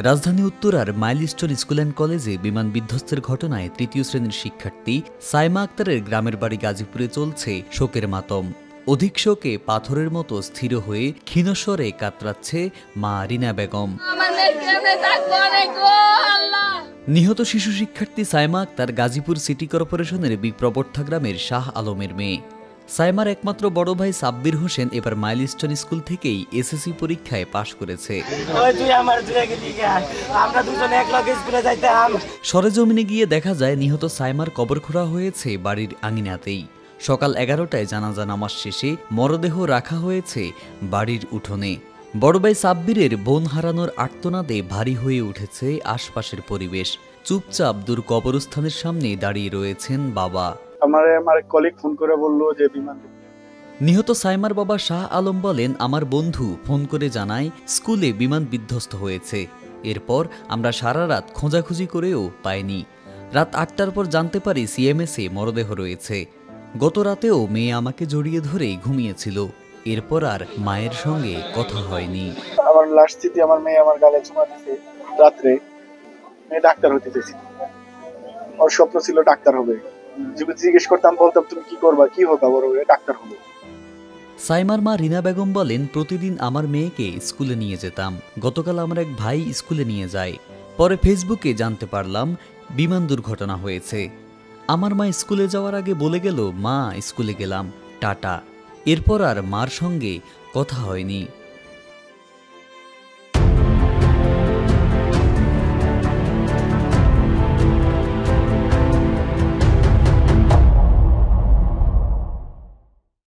রাজধানী উত্তরার milestone school and কলেজে বিমান বিধ্বস্তের ঘটনায় তৃতীয় শ্রেণীর শিক্ষার্থী সাইমা আক্তারের গ্রামের বাড়ি গাজীপুরে চলছে শোকের মাতম। অধিক শোকে পাথরের মতো স্থির হয়ে ক্ষীণস্বরে কাতরাচ্ছে মা রিনা বেগম। নিহত শিশু শিক্ষার্থী সাইমা আক্তার গাজীপুর সিটি কর্পোরেশনের প্রবর্থা গ্রামের শাহ আলমের মেয়ে। সাইমার একমাত্র বড় ভাই সাব্বির হোসেন এবার মাইলস্টোন স্কুল থেকেই এসএসসি পরীক্ষায় পাশ করেছে। সরেজমিনে গিয়ে দেখা যায় নিহত সাইমার কবর খোঁড়া হয়েছে বাড়ির আঙিনাতেই। সকাল 11টায় জানাজা নামাজ শেষে মরদেহ রাখা হয়েছে বাড়ির উঠোনে। বড় ভাই সাব্বিরের বোন হারানোর আর্তনাদে ভারী হয়ে উঠেছে আশপাশের পরিবেশ। চুপচাপ দূর কবরস্থানের সামনে দাঁড়িয়ে রয়েছেন বাবা। আমার কলিগ ফোন করে বলল যে বিমান। নিহত সাইমার বাবা শাহ আলম বলেন, আমার বন্ধু ফোন করে জানায় স্কুলে বিমান বিধ্বস্ত হয়েছে। এরপর আমরা সারা রাত খোঁজাখুঁজি করেও পাইনি। রাত 8টার পর জানতে পারি সিএমএসে মরদেহ রয়েছে। গত রাতেও মেয়ে আমাকে জড়িয়ে ধরে ঘুমিয়েছিল। এরপর আর মায়ের সঙ্গে কথা হয়নি। আমার লাস্ট স্মৃতি, আমার মেয়ে আমার গালে চুমা দিতে রাত্রে। মেয়ে ডাক্তার হতে চেয়েছিল, ওর স্বপ্ন ছিল ডাক্তার হবে। জিজ্ঞেস করতাম, বলতাম তুমি কি করবা, কি হবা? বড় হয়ে ডাক্তার হবো। সাইমার মা রিনা বেগম বলেন, প্রতিদিন আমার মেয়েকে স্কুলে নিয়ে যেতাম। গতকাল আমার এক ভাই স্কুলে নিয়ে যায়। পরে ফেসবুকে জানতে পারলাম বিমান দুর্ঘটনা হয়েছে। আমার মা স্কুলে যাওয়ার আগে বলে গেল, মা স্কুলে গেলাম, টাটা। এরপর আর মার সঙ্গে কথা হয়নি।